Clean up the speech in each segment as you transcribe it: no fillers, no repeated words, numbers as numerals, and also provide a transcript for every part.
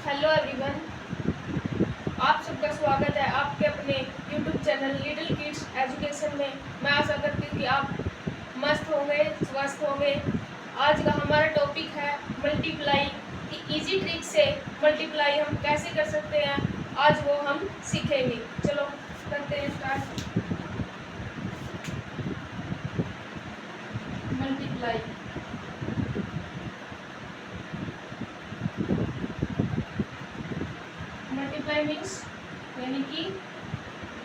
Hello everyone, आप सबका स्वागत है आपके अपने YouTube channel little kids education में। मैं आशा करती हूँ कि आप मस्त होंगे, स्वस्थ होंगे। आज का हमारा टॉपिक है मल्टीप्लाई की इजी ट्रिक से मल्टीप्लाई हम कैसे कर सकते हैं, आज वो हम सीखेंगे। चलो करते हैं स्टार्ट। मल्टीप्लाई मल्टीप्लाई मीन्स यानी कि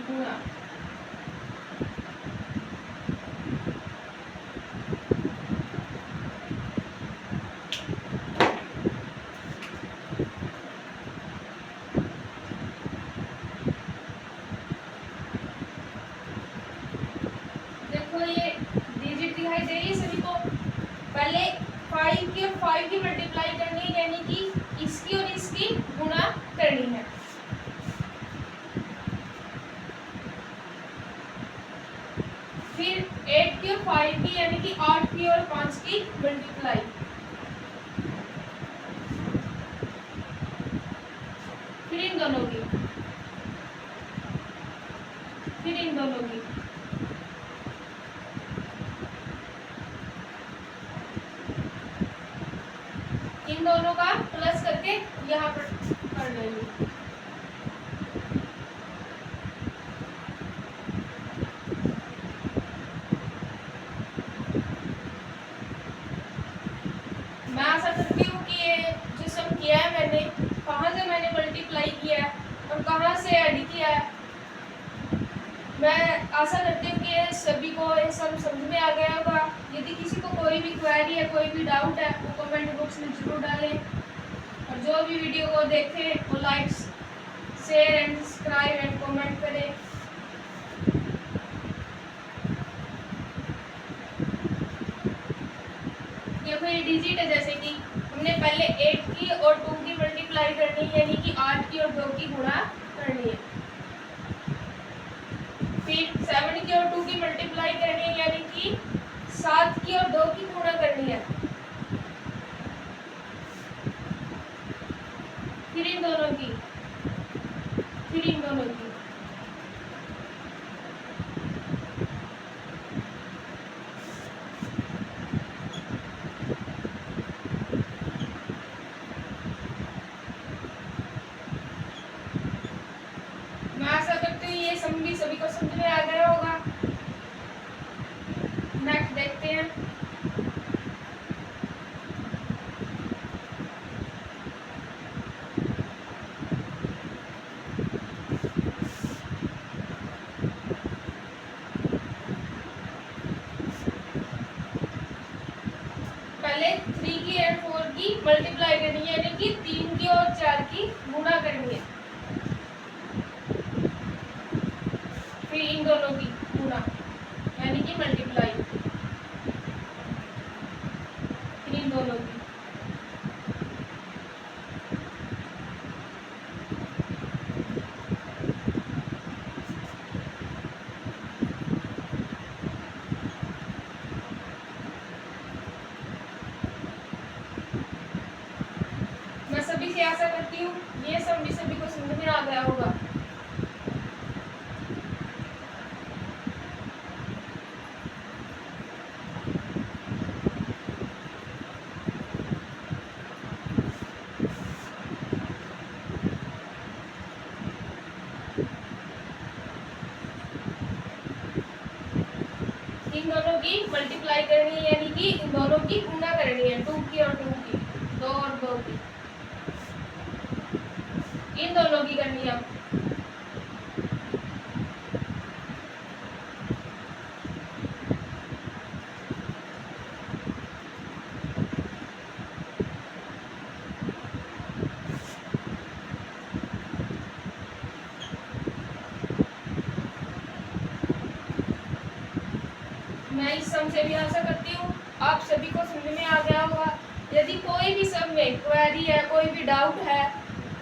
गुणा। देखो ये डिजिट दिखाई दे रही है सभी को। पहले 5 की और 5 की मल्टीप्लाई करनी है, यानी कि इसकी और इसकी गुणा करनी है। फिर 8 की और 5 की यानी कि 8 की और 5 की मल्टीप्लाई। फिर इन दोनों की, फिर इन दोनों की, इन दोनों का प्लस करके यहाँ पर कर लेंगे। मैं आशा करती हूँ कि ये जो सम किया है मैंने, कहाँ से मैंने मल्टीप्लाई किया है और कहाँ से ऐड किया है, मैं आशा करती हूँ कि ये सभी को ये सब समझ में आ गया होगा। यदि किसी को कोई भी क्वेरी है, कोई भी डाउट है, वो कमेंट बॉक्स में जरूर डालें। और जो भी वीडियो को देखें वो like, share and subscribe and comment करें। देखो ये डिजिट है, जैसे कि हमने पहले 8 की और 2 की मल्टीप्लाई करनी है, यानी कि 8 की और 2 की गुणा करनी है। फिर 7 की और 2 की मल्टीप्लाई करनी है, यानी कि 7 की और 2 की गुणा करनी है। फिर इन दोनों की, फिर इन दोनों की, मैं आशा करती हूँ ये सभी को समझ में आ गया होगा। नेक्स्ट देखते हैं। पहले 3 की एंड 4 की मल्टीप्लाई करनी है, यानी कि 3 की और 4 की गुणा करनी है। फिर इन दोनों की गुणा यानी कि मल्टीप्लाई। फिर इन दोनों की, मैं सभी से आशा करती हूँ ये सभी को समझ में आ गया होगा। इन दोनों की मल्टीप्लाई करनी है, यानी कि इन दोनों की गुणा करनी है। 2 की और 2 की, 2 और 2 की, इन दोनों की करनी है। मैं इस सम से भी आशा करती हूँ आप सभी को समझ में आ गया होगा। यदि कोई भी सम में क्वेरी है, कोई भी डाउट है,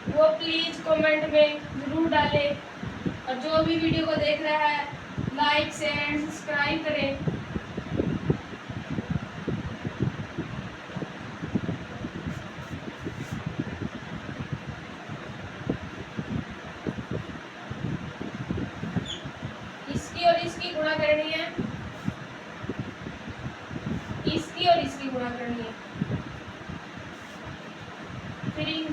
वो प्लीज़ कमेंट में ज़रूर डालें। और जो भी वीडियो को देख रहा है लाइक शेयर सब्सक्राइब करें।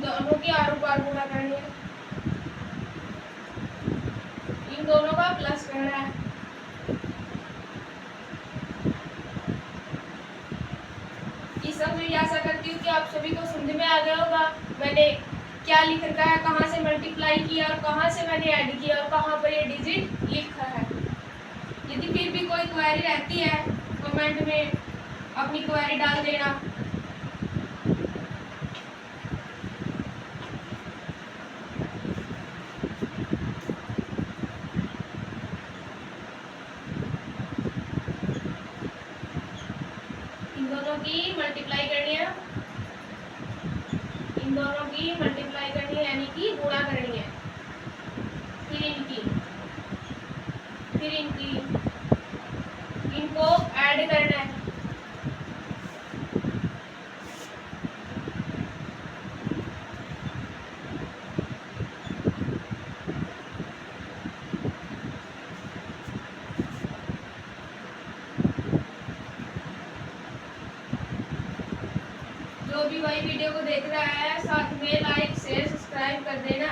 दोनों की आर पार गुणा करनी है, इन दोनों का प्लस करना है। इस सब में आशा करती हूँ कि आप सभी को समझ में आ गया होगा मैंने क्या लिख रखा है, कहाँ से मल्टीप्लाई किया और कहाँ से मैंने ऐड किया और कहाँ पर ये डिजिट लिखा है। यदि फिर भी कोई क्वेरी रहती है कमेंट में अपनी क्वेरी डाल देना। इन दोनों की मल्टीप्लाई करनी है, इन दोनों की मल्टीप्लाई करनी है यानी कि गुणा करनी है, फिर इनकी इनको ऐड करना है। जो भी भाई वीडियो को देख रहा है साथ में लाइक शेयर सब्सक्राइब कर देना।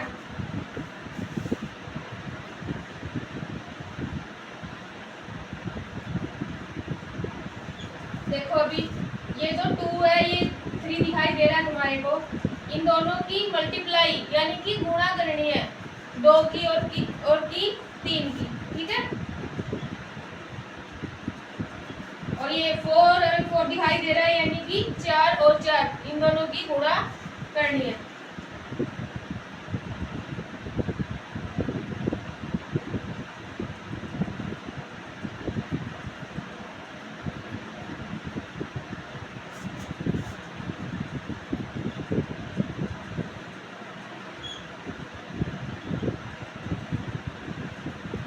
देखो अभी ये जो 2 है ये 3 दिखाई दे रहा है तुम्हारे को, इन दोनों की मल्टीप्लाई यानी कि गुणा करनी है, 2 की और 3 की, ठीक है। और ये 4 दिखाई दे रहा है यानी कि 4 और 4 इन दोनों की गुणा करनी है।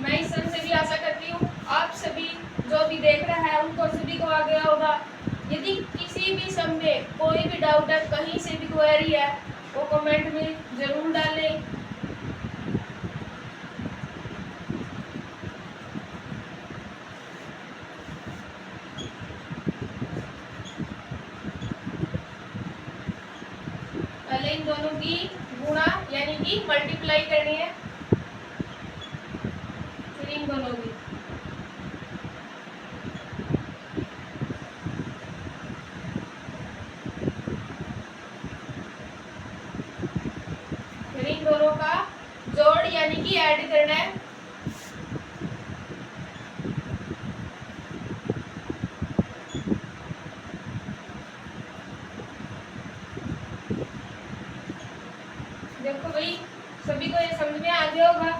मैं इस समय से भी आशा करती हूँ आप सभी जो भी देख रहा है उनको सभी को आ गया होगा। यदि किसी भी सम में कोई भी डाउट है, कहीं से भी क्वेरी है, वो कमेंट में जरूर डालें। पहले इन दोनों की गुणा यानी कि मल्टीप्लाई करनी है, फिर इन दोनों की इन दोनों का जोड़ यानी कि ऐड करना है। देखो भाई सभी को ये समझ में आ गया होगा,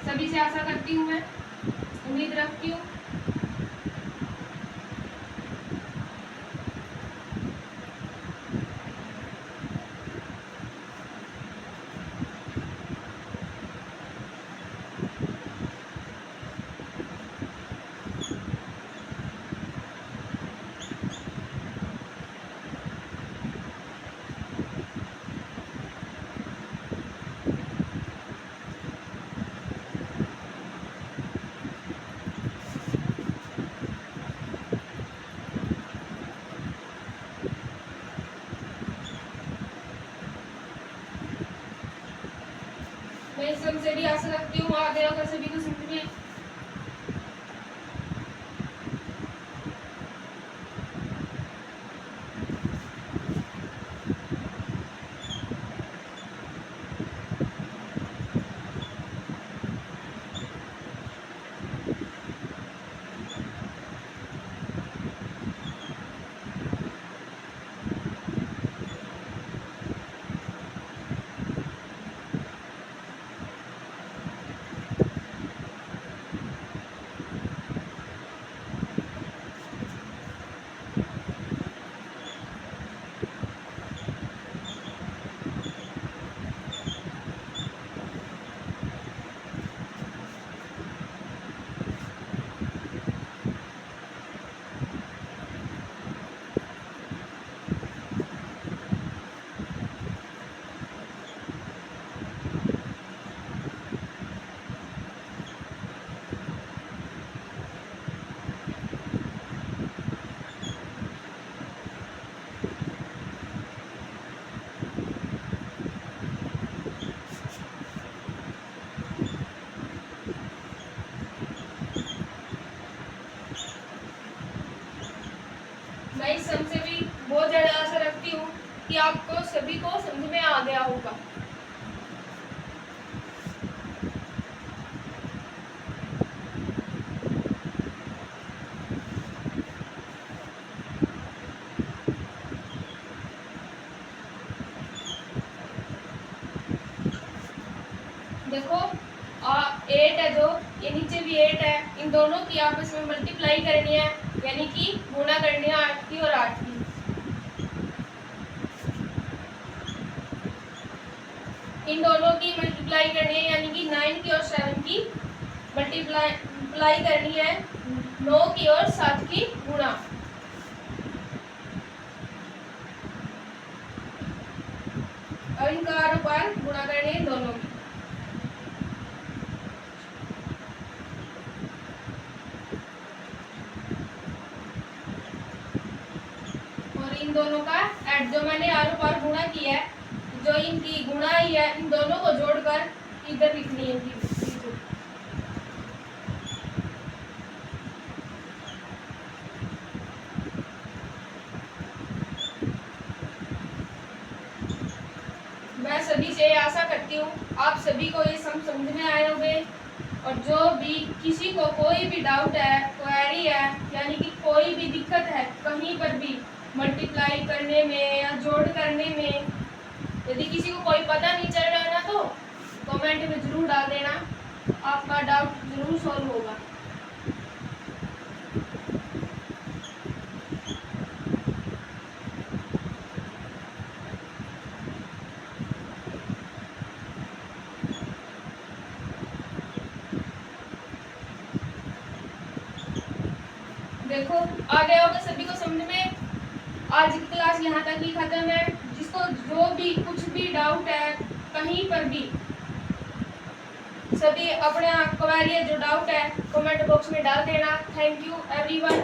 सभी से आशा करती हूँ, मैं उम्मीद रखती हूँ। मैं इस से भी आशा रखती हूँ आ गया होगा सभी को समझ में। कि आपको सभी को समझ में आ गया होगा। देखो 8 है, जो ये नीचे भी 8 है, इन दोनों की आपस में मल्टीप्लाई करनी है, यानी कि गुणा करनी है 8 की और 8 की। इन दोनों की मल्टीप्लाई करनी है, यानी कि 9 की और 7 की मल्टीप्लाई करनी है, 9 की और 7 की गुणा। और इनका आर पार गुणा करनी है दोनों की। और इन दोनों का ऐड, जो मैंने आर पार गुणा किया है, जो इनकी गुणा ही है, इन दोनों को जोड़कर इधर लिखनी है इनकी। मैं सभी से आशा करती हूँ आप सभी को ये समझ में आए होंगे। और जो भी किसी को कोई भी डाउट है, क्वेरी है, यानी कि कोई भी दिक्कत है कहीं पर भी मल्टीप्लाई करने में या जोड़ करने में, यदि किसी को कोई पता नहीं चल रहा है ना, तो कमेंट में जरूर डाल देना, आपका डाउट जरूर सॉल्व होगा। देखो आ गया होगा सभी को समझ में। आज की क्लास यहाँ तक ही खत्म है। जिसको जो भी कुछ भी डाउट है कहीं पर भी, सभी अपना क्वेरी जो डाउट है कमेंट बॉक्स में डाल देना। Thank you everyone.